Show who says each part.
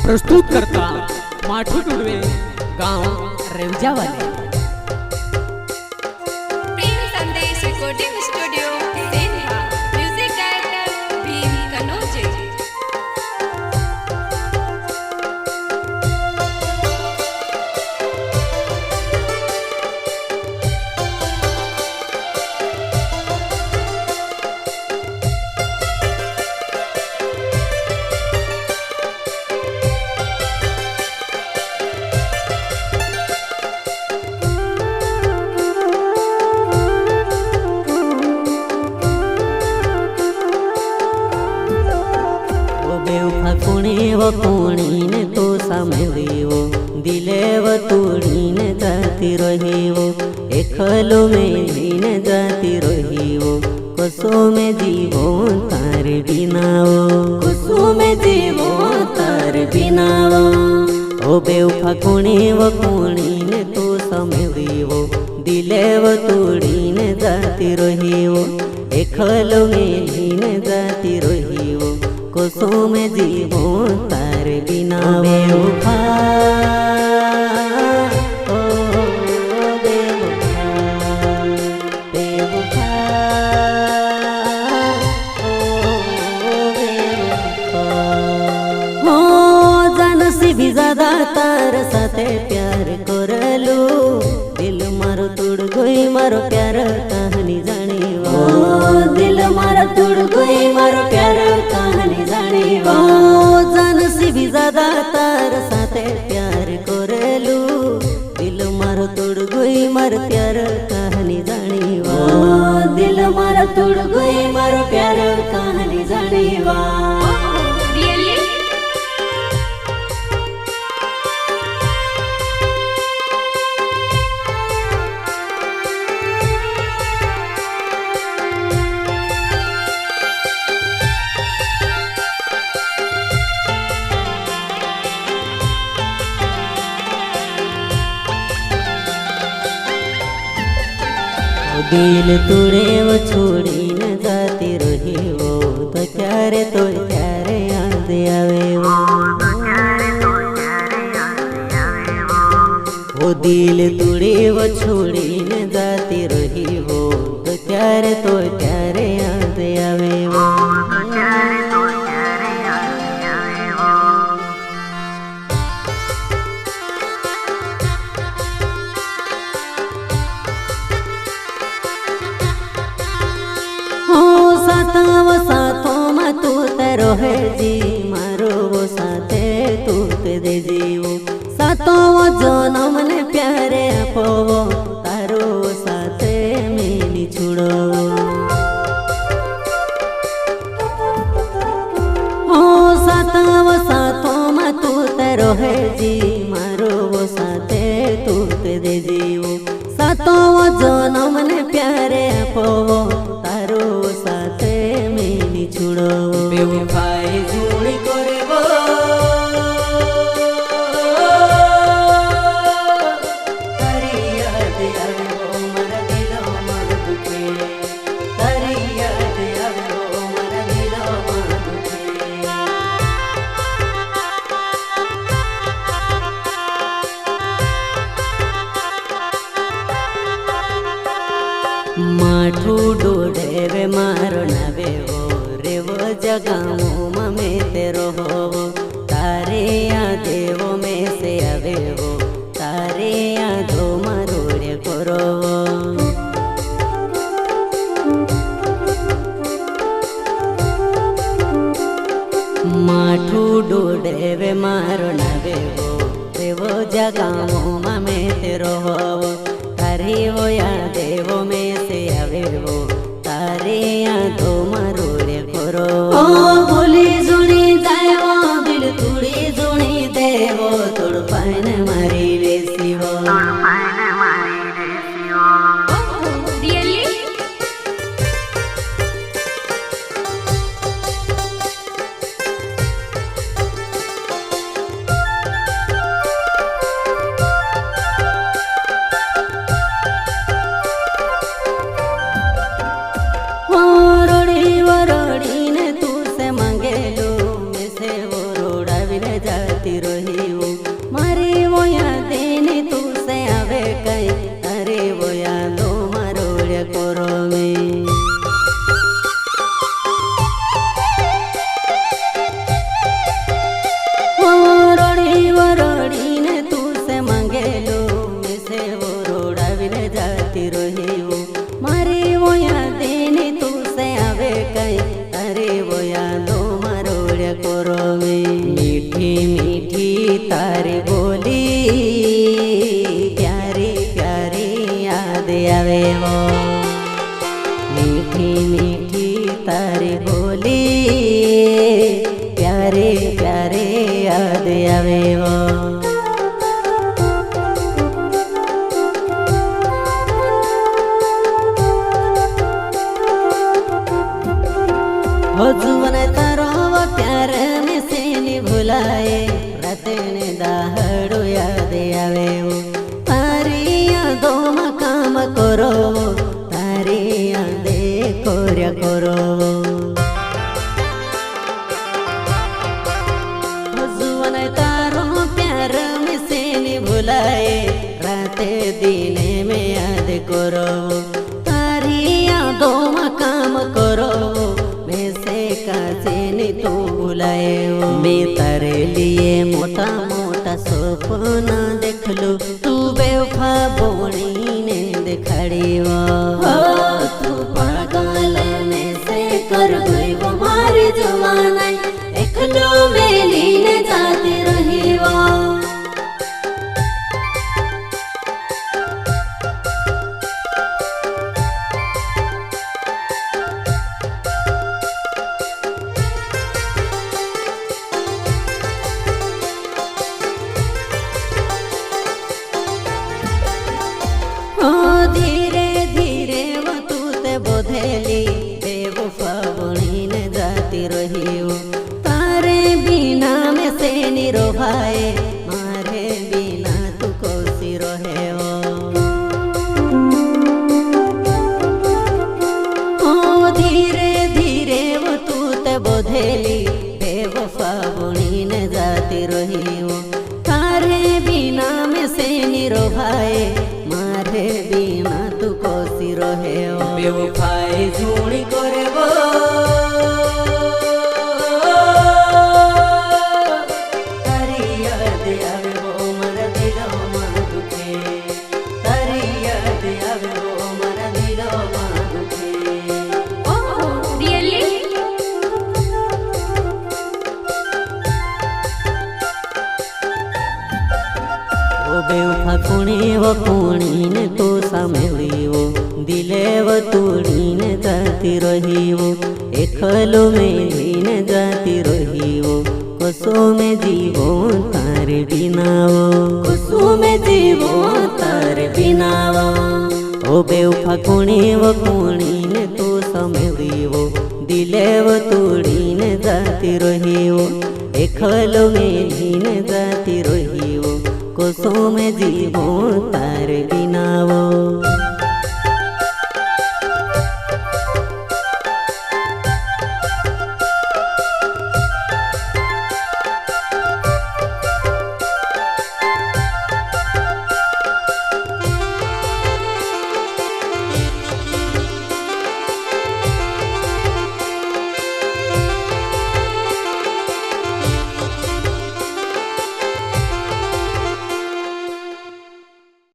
Speaker 1: प्रस्तुत करता माठू टुडवे गांव रेवजावाले।
Speaker 2: प्रेम संदेश रिकॉर्डिंग स्टूडियो सेंधा। Music director Bhim Kanoje.
Speaker 3: कुणी ने तो सामलियो दिले व तोड़ी ने जाती रहियो एकलो में ने जाती रहियो कसो में जीवो तार बिनाओ कसो में जीवो तार बिनाओ ओ बेवफा कुणी ने तो सामलियो दिले व तोड़ी ने जाती रहियो एकलो में ने जाती रहियो कसो में जीवो तार बिना बेवफा ओ बेवफा बेवफा ओ बेवफा हो जान से भी ज्यादा तार साथे प्यार करलू दिल मारो तोड़ गई मारो प्यार कहानी जानी वो दिल मारो तोड़ गई मारो प्यार कहानी जानी वो जान से भी ज्यादा तार साथे प्यार करलू दिल मारो तोड़ गई मारो प्यार कहानी जानी वो दिल मारो तोड़ गई मारो प्यार कहानी जानी वो। दिल तुड़े वो छोड़ी न जाती रही वो तो क्यारे याद आवे वो दिल तुड़े वो छोड़ी न जाती रही वो तो क्यारे याद आवे वो। साथों में तू तेरो है जी मारो वो साथे तू ते दे जीवो साथों वो जनम ने प्यारे अपो तारो साथे मेनी छुड़ो हो साथों में तू तेरो है जी मारो वो साथे तू ते दे जीवो साथों वो जनम ने प्यारे अपो तारो साथे मेनी छुड़ो बेवफाई जुड़ी करे वो तारी याद आवे वो मरा दिलो मर दुखे तारी याद आवे वो मरा दिलो मर दुखे। माठू डोडे वे मारो नवे वो रे वो जगाओ ममे तेरो हो तारे यादेवो में से आवे वो तारे यादो मरोड़े करो माठू डोडे वे मारो नवे वो रे वो जगाओ ममे तेरो हो तारे वो यादेवो में से आवे वो तारे यादो मरोड़े करो बोली सुनी जायो दिल तुड़ी सुनी देवो तोड़ पान मारी रेसी वो कोर्या कोरोवे मीठी मीठी तारी बोली प्यारी प्यारी याद आवे वो मीठी मीठी तारी बोली प्यारे प्यारे याद आवे वो हो जुवन तारो प्यार में से नहीं भुलाए रात ने दाहड़ो याद आवे वो तारी यादों में काम करो तारी यादे कोर्या करो हो जुवन तारो प्यार में से नहीं भुलाए रात दिने में याद करो तारी यादों में काम करो तू बुलाए मैं तारे लिए मोटा मोटा सपना देख लो तू बेवफा बोणी ने दिखाड़ी वो तू पागल में से कर गई वो मारी जवाना देख लो मेली ने जाती रही वो धीरे धीरे वो तू ते बोधेली बेवफा बनी ने जाती रही हो तारे बिना में से निरो भाई मारे बिना तू कोसी रहे हो धीरे धीरे वो तू ते बोधेली बेवफा बनी ने जाती रही हो तारे बिना में से निरो भाई मारे बिना तू कोसी रहे हो बेवफाई झूणी करे वो तारी याद आवे वो मर दिलो मन दुखे तारी याद आवे वो मर दिलो मन दुखे
Speaker 2: ओह रियली
Speaker 3: ओ बेवफा कुणी ने तो सामेली वो दिले वो तोड़ी ने जाती रही वो एकलो मेली ने जाती रही वो कसो में जीवो तारे बिना वो कसो में जीवो तारे बिना वो ओ बेवफा कुणी ने तो सामेली वो दिले वो तोड़ी ने जाती रही वो एकलो मेली ने जाती रही वो कोसों में जीवो तार बिना वो